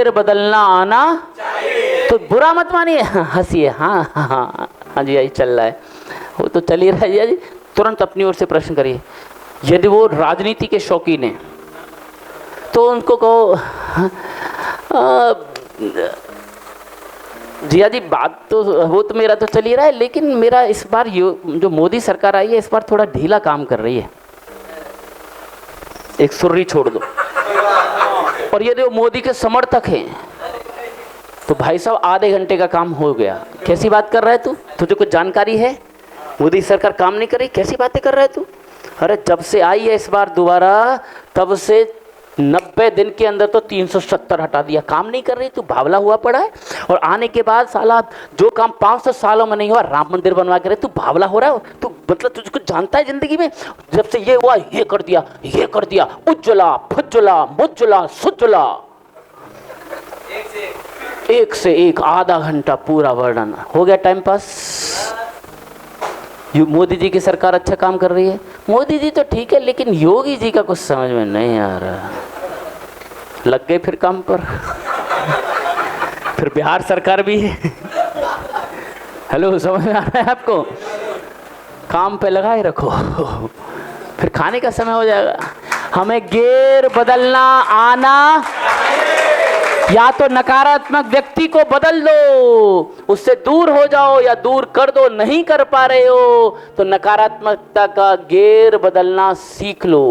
गेर बदलना आना तो बुरा मत मानिए, हंसिए। हाँ हाँ हाँ हाँ जी, यही चल रहा है, वो तो चल ही रहा है जी। तुरंत अपनी ओर से प्रश्न करिए, यदि वो राजनीति के शौकीन हैं तो उनको कहो जिया जी बात तो वो तो मेरा तो चल ही रहा है, लेकिन मेरा इस बार जो मोदी सरकार आई है इस बार थोड़ा ढीला काम कर रही है, एक सुर्री छोड़ दो। और यदि वो मोदी के समर्थक हैं तो भाई साहब आधे घंटे का काम हो गया। कैसी बात कर रहा है तू, तुझे कुछ जानकारी है? मोदी सरकार काम नहीं कर रही, कैसी बातें कर रहा है तू? अरे जब से आई है इस बार दोबारा, तब से 90 दिन के अंदर तो 370 हटा दिया, काम नहीं कर रही, तू भावला हुआ पड़ा है। और आने के बाद साला जो काम 500 सालों में नहीं हुआ, राम मंदिर बनवा के रहे, तू भावला हो रहा है। तू मतलब तुझे कुछ जानता है जिंदगी में? जब से ये हुआ ये कर दिया, ये कर दिया, उज्ज्वला फुज्ज्वला मुज्ज्वला सुज्ज्वला, एक से एक आधा घंटा पूरा वर्णन हो गया, टाइम पास। मोदी जी की सरकार अच्छा काम कर रही है, मोदी जी तो ठीक है, लेकिन योगी जी का कुछ समझ में नहीं आ रहा। लग गए फिर काम पर। फिर बिहार सरकार भी है। हेलो, समझ में आ रहा है आपको? काम पे लगाए रखो, फिर खाने का समय हो जाएगा। हमें गेर बदलना आना, या तो नकारात्मक व्यक्ति को बदल दो, उससे दूर हो जाओ या दूर कर दो। नहीं कर पा रहे हो तो नकारात्मकता का गेर बदलना सीख लो।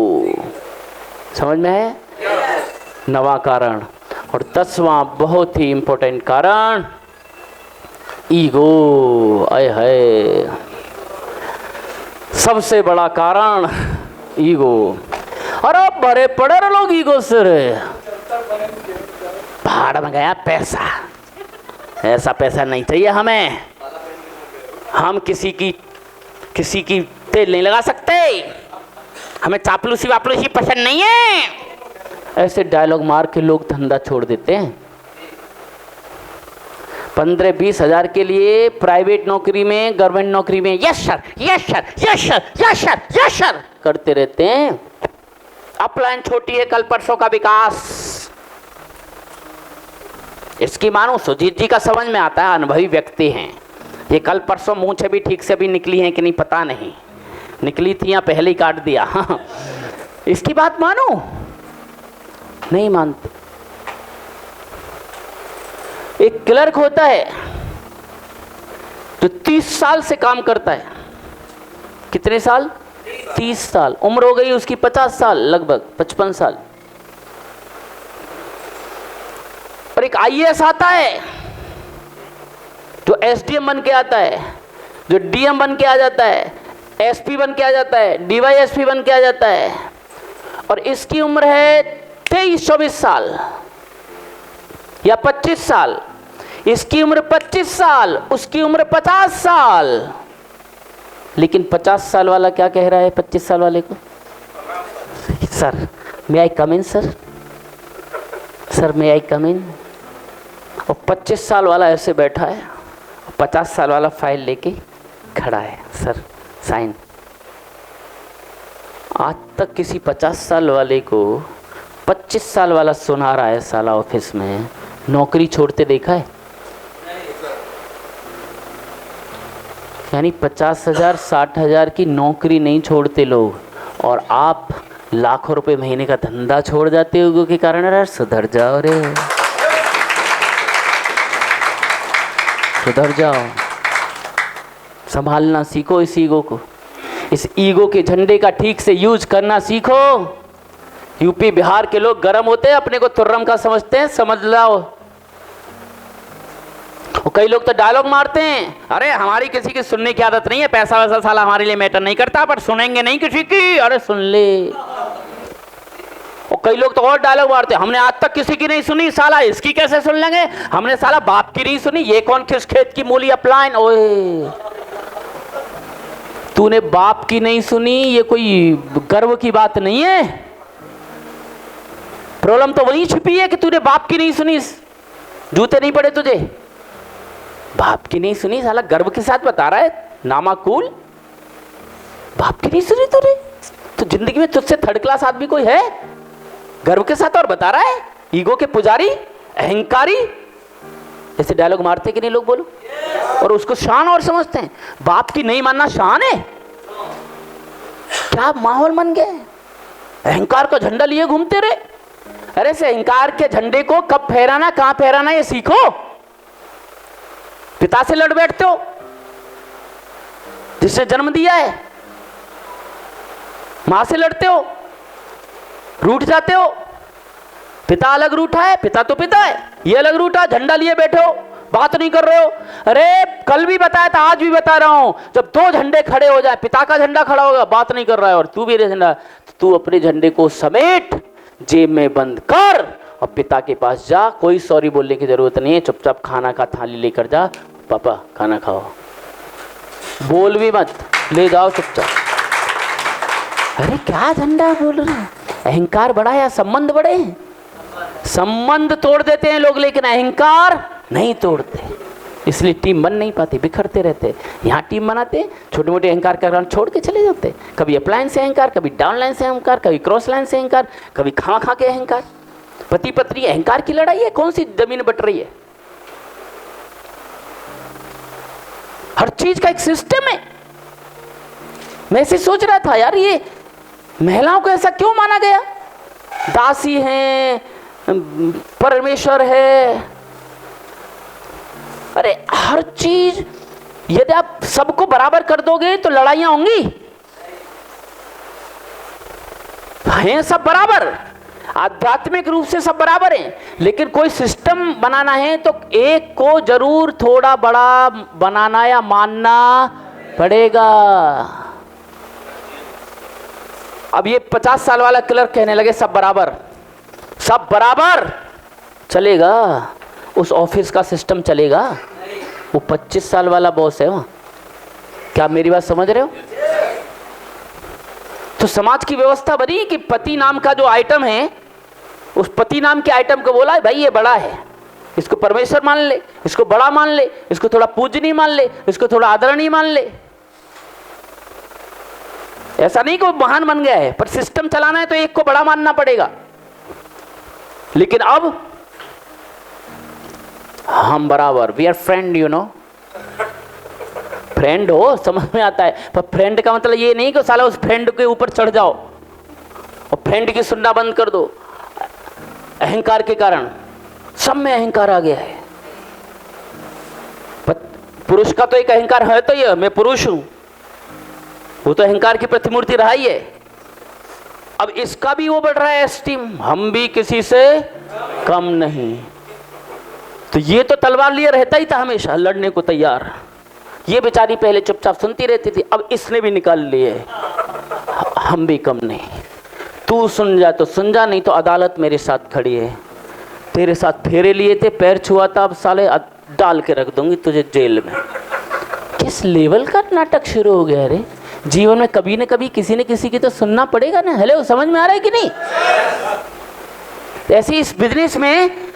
समझ में है? नवा कारण। और 10वां बहुत ही इंपॉर्टेंट कारण, ईगो। आए है, सबसे बड़ा कारण ईगो। अरे बड़े पड़े लोग ईगो से रे, पहाड़ में गया पैसा, ऐसा पैसा नहीं चाहिए हमें, हम किसी की तेल नहीं लगा सकते, हमें चापलूसी वापलूसी पसंद नहीं है। ऐसे डायलॉग मार के लोग धंधा छोड़ देते हैं। 15-20 हजार के लिए प्राइवेट नौकरी में, गवर्नमेंट नौकरी में yes sir yes sir yes sir yes sir yes sir करते रहते हैं। अपलाइन छोटी है, कल परसों का विकास। इसकी मानो सुजीत जी का समझ में आता है, अनुभवी व्यक्ति हैं ये। कल परसों मुंह से भी ठीक से भी निकली हैं कि नहीं पता नहीं, निकली थी या पहले ही काट दिया। हाँ, इसकी बात मानो, नहीं मानते। एक क्लर्क होता है जो 30 साल से काम करता है। कितने साल? 30 साल। उम्र हो गई उसकी 50 साल, लगभग 55 साल। और एक आईएएस आता है जो एसडीएम बन के आता है, जो डीएम बन के आ जाता है, एसपी बन के आ जाता है, डीवाईएसपी बन के आ जाता है। और इसकी उम्र है 23-24 साल या 25 साल। इसकी उम्र 25 साल, उसकी उम्र 50 साल। लेकिन 50 साल वाला क्या कह रहा है 25 साल वाले को? सर मे आई कम इन सर, सर मे आई कम इन। और 25 साल वाला ऐसे बैठा है, 50 साल वाला फाइल लेके खड़ा है, सर साइन। आज तक किसी 50 साल वाले को 25 साल वाला सुना रहा है साला ऑफिस में नौकरी छोड़ते देखा है? यानी 50,000 60,000 की नौकरी नहीं छोड़ते लोग, और आप लाखों रुपए महीने का धंधा छोड़ जाते हो के कारण। अरे सुधर जाओ रे, सुधर जाओ, संभालना सीखो इस ईगो को। इस ईगो के झंडे का ठीक से यूज करना सीखो। यूपी बिहार के लोग गर्म होते हैं, अपने को तुर्रम का समझते हैं, समझ लाओ। और कई लोग तो डायलॉग मारते हैं, अरे हमारी किसी की सुनने की आदत नहीं है, पैसा वैसा साला हमारे लिए मैटर नहीं करता, पर सुनेंगे नहीं किसी की। अरे सुन ले। और कई लोग तो और डायलॉग मारते हैं, हमने आज तक किसी की नहीं सुनी, साला इसकी कैसे सुन लेंगे, हमने साला बाप की नहीं सुनी, ये कौन किस खेत की मूली अपलाइन। ओए तूने बाप की नहीं सुनी, ये कोई गर्व की बात नहीं है। प्रॉब्लम तो वहीं छिपी है कि तूने बाप की नहीं सुनी, जूते नहीं पड़े तुझे। बाप की नहीं सुनी, साला गर्व के साथ बता रहा है, नामाकूल। बाप की नहीं सुनी तूने, तो जिंदगी में तुझसे थर्ड क्लास आदमी कोई है गर्व के साथ और बता रहा है? ईगो के पुजारी अहंकारी, जैसे डायलॉग मारते कि नहीं लोग, बोलो, और उसको शान और समझते हैं। बाप की नहीं मानना शान है? क्या माहौल बन गया है, अहंकार का झंडा लिए घूमते रहे। अरे से अहंकार के झंडे को कब फहराना, कहां फहराना, ये सीखो। पिता से लड़ बैठते हो, जिसने जन्म दिया है, मां से लड़ते हो, रूठ जाते हो। पिता अलग रूठा है, पिता तो पिता है, ये अलग रूठा, झंडा लिए बैठे हो, बात नहीं कर रहे हो। अरे कल भी बताया था, आज भी बता रहा हूं, जब दो झंडे खड़े हो जाए, पिता का झंडा खड़ा होगा, बात नहीं कर रहा है, और तू भी झंडा, तो तू अपने झंडे को समेट, जेब में बंद कर और पिता के पास जा। कोई सॉरी बोलने की जरूरत नहीं है, चुपचाप खाना का थाली लेकर जा, पापा खाना खाओ, बोल भी मत, ले जाओ चुपचाप। अरे क्या झंडा बोल रहे हैं, अहंकार बड़ा या संबंध बड़े हैं? संबंध तोड़ देते हैं लोग, लेकिन अहंकार नहीं तोड़ते, इसलिए टीम बन नहीं पाती, बिखरते रहते। यहाँ टीम बनाते, छोटे मोटे अहंकार का कारण छोड़ के चले जाते, कभी अपलाइन से अहंकार, कभी डाउन लाइन से अहंकार, कभी क्रॉस लाइन से अहंकार, कभी खा खा के अहंकार। पति पत्नी अहंकार की लड़ाई है, कौन सी जमीन बट रही है? हर चीज का एक सिस्टम है। मैं ऐसे सोच रहा था यार, ये महिलाओं को ऐसा क्यों माना गया? दासी हैं, परमेश्वर है। अरे हर चीज, यदि आप सबको बराबर कर दोगे तो लड़ाइयां होंगी। हैं सब बराबर, आध्यात्मिक रूप से सब बराबर हैं, लेकिन कोई सिस्टम बनाना है तो एक को जरूर थोड़ा बड़ा बनाना या मानना पड़ेगा। अब ये 50 साल वाला क्लर्क कहने लगे सब बराबर, सब बराबर चलेगा, उस ऑफिस का सिस्टम चलेगा? वो 25 साल वाला बॉस है वहां। क्या मेरी बात समझ रहे हो? तो समाज की व्यवस्था बनी कि पति नाम का जो आइटम है, उस पति नाम के आइटम को बोला भाई ये बड़ा है, इसको परमेश्वर मान ले, इसको बड़ा मान ले, इसको थोड़ा पूजनीय मान ले, इसको थोड़ा आदरणीय मान ले। ऐसा नहीं कि वो महान बन गया है, पर सिस्टम चलाना है तो एक को बड़ा मानना पड़ेगा। लेकिन अब हम बराबर, we are friend, you know. Friend हो, समझ में आता है, पर फ्रेंड का मतलब ये नहीं कि साला उस फ्रेंड के ऊपर चढ़ जाओ और फ्रेंड की सुनना बंद कर दो। अहंकार के कारण सब में अहंकार आ गया है। पुरुष का तो एक अहंकार है, तो ये मैं पुरुष हूं, वो तो अहंकार की प्रतिमूर्ति रहा ही है। अब इसका भी वो बढ़ रहा है एस्टीम, हम भी किसी से कम नहीं। तो ये तो तलवार लिए रहता ही था, हमेशा लड़ने को तैयार। ये बेचारी पहले चुपचाप सुनती रहती थी, अब इसने भी निकाल लिए हम भी कम नहीं। तू सुन जा तो सुन जा, नहीं तो अदालत मेरे साथ खड़ी है। तेरे साथ फेरे लिए थे, पैर छुआ था, अब साले डाल के रख दूंगी तुझे जेल में। किस लेवल का नाटक शुरू हो गया रे? जीवन में कभी न कभी किसी न किसी की तो सुनना पड़ेगा ना। हेलो, समझ में आ रहा है कि नहीं? ऐसे इस बिजनेस में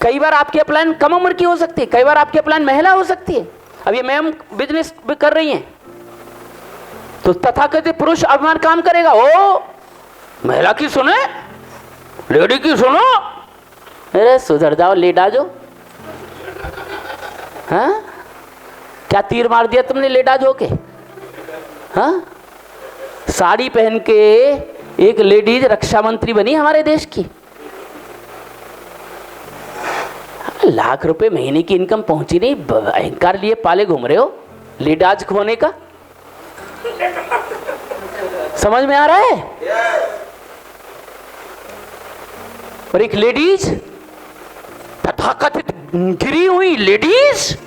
कई बार आपकी अपलाइन कम उम्र की हो सकती है, कई बार आपकी अपलाइन महिला हो सकती है। अब ये मैम बिजनेस भी कर रही हैं, तो तथाकथित पुरुष अभिमान काम करेगा, ओ महिला की सुने, लेडी की सुनो। अरे सुधर जाओ, लेट आ जाओ। हाँ, क्या तीर मार दिया तुमने लेट आ जाओ के? हाँ, साड़ी पहन के एक लेडीज रक्षा मंत्री बनी हमारे देश की। लाख रुपए महीने की इनकम पहुंची नहीं, अहंकार लिए पाले घूम रहे हो लेडाज खोने का। समझ में आ रहा है? और एक लेडीज, तथाकथित गिरी हुई लेडीज,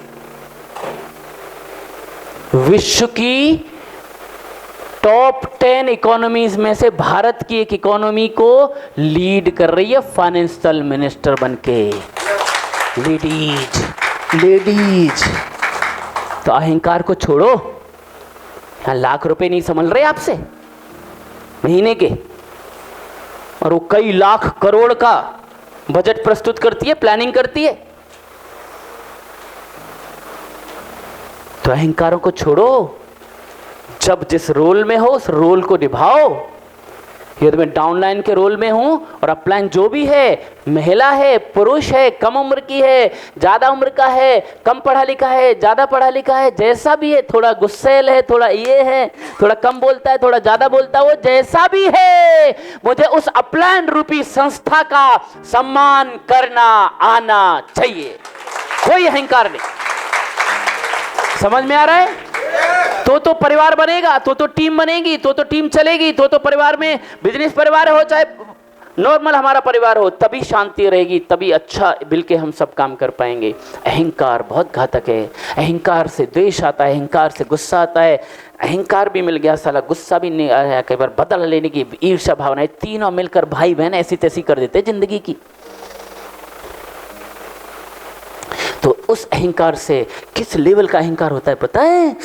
विश्व की टॉप 10 इकोनॉमीज में से भारत की एक इकोनॉमी को लीड कर रही है फाइनेंशियल मिनिस्टर बनके। लेडीज तो अहंकार को छोड़ो। यहां लाख रुपए नहीं संभल रहे आपसे महीने के, और वो कई लाख करोड़ का बजट प्रस्तुत करती है, प्लानिंग करती है। तो अहंकारों को छोड़ो, जब जिस रोल में हो उस रोल को निभाओ। यदि मैं डाउनलाइन के रोल में हूं और अपलाइन जो भी है, महिला है, पुरुष है, कम उम्र की है, ज़्यादा उम्र का है, कम पढ़ा लिखा है, ज़्यादा पढ़ा लिखा है, जैसा भी है, थोड़ा गुस्सैल है, थोड़ा ये है, थोड़ा कम बोलता है, थोड़ा ज़्यादा बोलता है, वो जैसा भी है, मुझे उस अपलाइन रूपी संस्था का सम्मान करना आना चाहिए। कोई अहंकार नहीं। समझ में आ रहा है? तो परिवार बनेगा, तो टीम बनेगी, तो टीम चलेगी, तो परिवार में बिजनेस परिवार हो चाहे नॉर्मल हमारा परिवार हो, तभी शांति रहेगी, तभी अच्छा मिलके हम सब काम कर पाएंगे। अहंकार बहुत घातक है। अहंकार से द्वेष आता है, अहंकार से गुस्सा आता है। अहंकार भी मिल गया साला, गुस्सा भी नहीं आया, कई बार बदला लेने की ईर्ष्या भावना है, तीनों मिलकर भाई बहन ऐसी तैसी कर देते जिंदगी की। तो उस अहंकार से किस लेवल का अहंकार होता है पता है?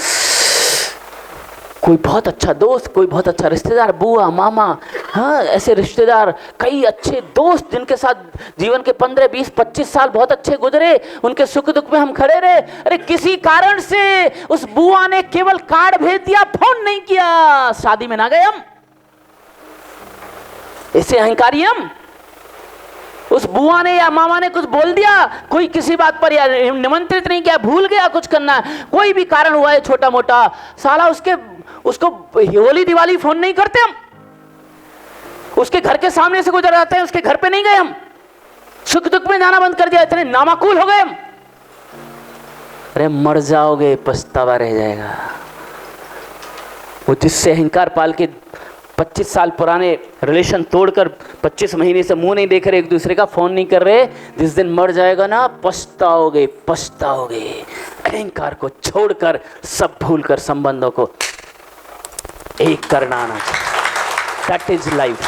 कोई बहुत अच्छा दोस्त, कोई बहुत अच्छा रिश्तेदार, बुआ, मामा, हाँ ऐसे रिश्तेदार, कई अच्छे दोस्त जिनके साथ जीवन के 15, 20, 25 साल बहुत अच्छे गुजरे, उनके सुख दुख में हम खड़े रहे। अरे किसी कारण से उस बुआ ने केवल कार्ड भेज दिया, फोन नहीं किया, शादी में ना गए हम। ऐसे अहंकारी हम। उस बुआ ने या मामा ने कुछ बोल दिया, कोई किसी बात पर या निमंत्रित नहीं किया, भूल गया कुछ करना, कोई भी कारण हुआ है छोटा मोटा, साला उसको होली दिवाली फोन नहीं करते हम, उसके घर के सामने से गुजर जाते हैं, उसके घर पे नहीं गए हम, सुख दुख में जाना बंद कर दिया, इतने नामाकूल हो गए हम। अरे मर जाओगे, पछतावा रह जाएगा। वो जिससे अहंकार पाल के 25 साल पुराने रिलेशन तोड़कर 25 महीने से मुंह नहीं देख रहे, एक दूसरे का फोन नहीं कर रहे, जिस दिन मर जाएगा ना, पछताओगे, पछताओगे। अहंकार को छोड़कर, सब भूलकर संबंधों को एक करना आना चाहिए। That is life.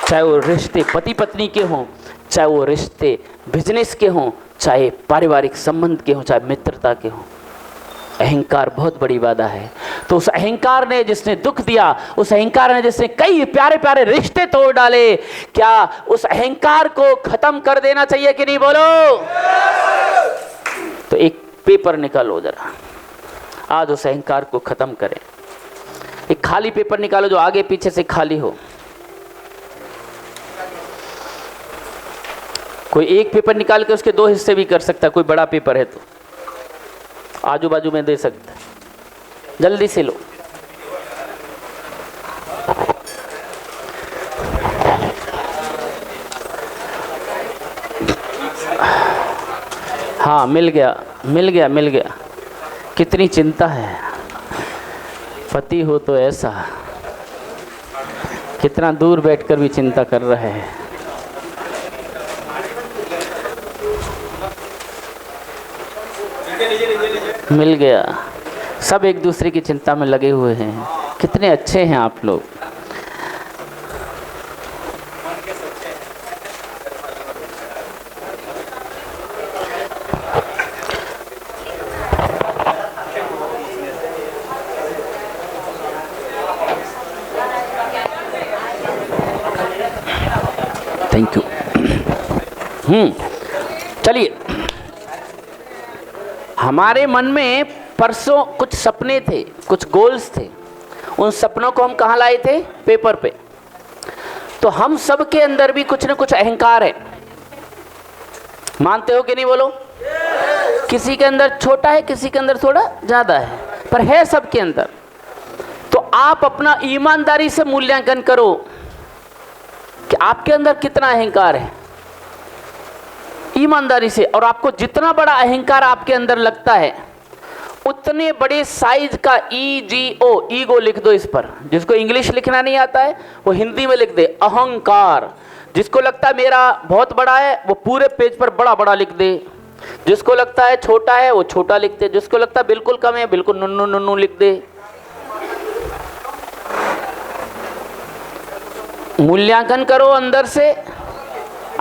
चाहे वो रिश्ते पति पत्नी के हों, चाहे वो रिश्ते बिजनेस के हों, चाहे पारिवारिक संबंध के हों, चाहे मित्रता के हों, अहंकार बहुत बड़ी बाधा है। तो उस अहंकार ने जिसने दुख दिया, उस अहंकार ने जिसने कई प्यारे प्यारे रिश्ते तोड़ डाले, क्या उस अहंकार को खत्म कर देना चाहिए कि नहीं? बोलो। तो एक पेपर निकालो जरा, आज उस अहंकार को खत्म करें। एक खाली पेपर निकालो जो आगे पीछे से खाली हो। कोई एक पेपर निकाल के उसके 2 हिस्से भी कर सकता है, कोई बड़ा पेपर है तो आजू बाजू में दे सकता है। जल्दी से लो। हाँ मिल गया, मिल गया, मिल गया। कितनी चिंता है, पति हो तो ऐसा, कितना दूर बैठकर भी चिंता कर रहे हैं। मिल गया। सब एक दूसरे की चिंता में लगे हुए हैं। कितने अच्छे हैं आप लोग। Thank you. चलिए, हमारे मन में परसों कुछ सपने थे, कुछ गोल्स थे। उन सपनों को हम कहाँ लाए थे? पेपर पे। तो हम सब के अंदर भी कुछ न कुछ अहंकार है। मानते हो कि नहीं? बोलो। किसी के अंदर छोटा है, किसी के अंदर थोड़ा ज़्यादा है, पर है सबके अंदर। तो आप अपना ईमानदारी से मूल्यांकन करो कि आपके अंदर कितना अहंकार है, ईमानदारी से। और आपको जितना बड़ा अहंकार आपके अंदर लगता है, उतने बड़े साइज का EGO, ईगो लिख दो इस पर। जिसको इंग्लिश लिखना नहीं आता है वो हिंदी में लिख दे, अहंकार। जिसको लगता है मेरा बहुत बड़ा है वो पूरे पेज पर बड़ा बड़ा लिख दे। जिसको लगता है छोटा है वो छोटा लिख दे। जिसको लगता है बिल्कुल कम है, बिल्कुल नुन्नू नुन्नू लिख दे। मूल्यांकन करो अंदर से,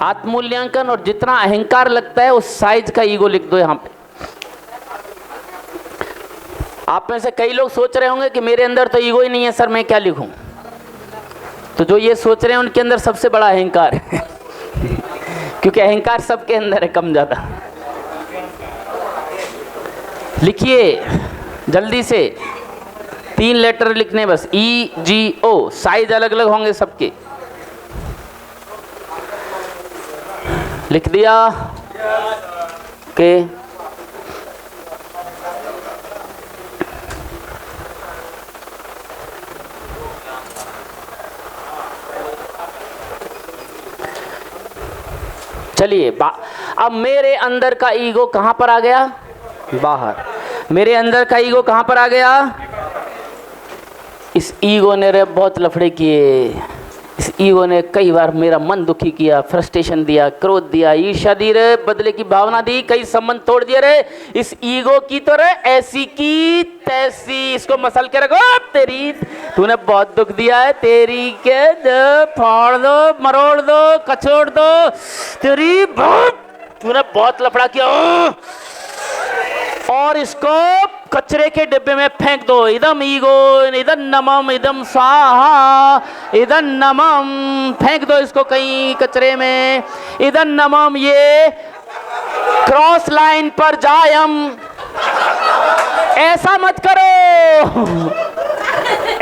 आत्मूल्यांकन, और जितना अहंकार लगता है उस साइज का ईगो लिख दो यहाँ पे। आप में से कई लोग सोच रहे होंगे कि मेरे अंदर तो ईगो ही नहीं है सर, मैं क्या लिखूं? तो जो ये सोच रहे हैं उनके अंदर सबसे बड़ा अहंकार है क्योंकि अहंकार सबके अंदर है, कम ज्यादा। लिखिए जल्दी से, 3 लेटर लिखने बस, EGO, साइज अलग अलग होंगे सबके। लिख दिया के चलिए अब मेरे अंदर का ईगो कहां पर आ गया? बाहर। मेरे अंदर का ईगो कहां पर आ गया? इस ईगो ने रे बहुत लफड़े किए, इस ईगो ने कई बार मेरा मन दुखी किया, फ्रस्ट्रेशन दिया, क्रोध दिया, ईर्ष्या दी रे, बदले की भावना दी, कई संबंध तोड़ दिए रे। इस ईगो की तो रे ऐसी की तैसी, इसको मसल के रखो। तेरी तूने बहुत दुख दिया है, तेरी के दो, फाड़ दो, मरोड़ दो, कचोड़ दो, तेरी तूने बहुत लफड़ा किया और इसको कचरे के डिब्बे में फेंक दो। इदम ईगो इदम नमम इदम स्वाहा, इदम नमम, फेंक दो इसको कहीं कचरे में। इदम नमम, ये क्रॉस लाइन पर जायम, ऐसा मत करो।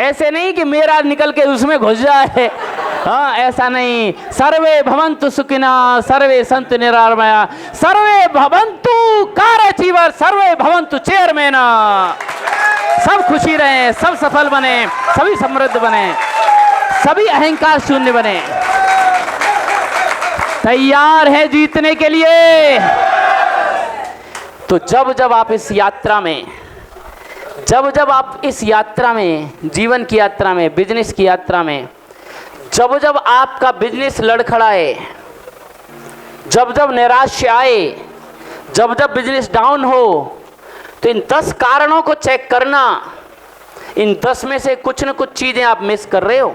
ऐसे नहीं कि मेरा निकल के उसमें घुस जाए, हाँ ऐसा नहीं। सर्वे भवन्तु सुखिना, सर्वे सन्तु निरामया, सर्वे भवन्तु कारयचीवर, सर्वे भवन्तु चेयरमैन। सब खुशी रहे, सब सफल बने, सभी समृद्ध बने, सभी अहंकार शून्य बने। तैयार है जीतने के लिए? तो जब जब आप इस यात्रा में, जब आप इस यात्रा में, जीवन की यात्रा में, बिजनेस की यात्रा में, जब जब आपका बिजनेस लड़खड़ाए, जब जब निराशा आए, जब जब बिजनेस डाउन हो, तो इन 10 कारणों को चेक करना। इन 10 में से कुछ न कुछ चीजें आप मिस कर रहे हो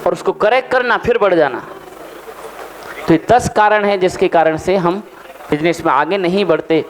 और उसको करेक्ट करना, फिर बढ़ जाना। तो ये 10 कारण हैं जिसके कारण से हम बिजनेस में आगे नहीं बढ़ते।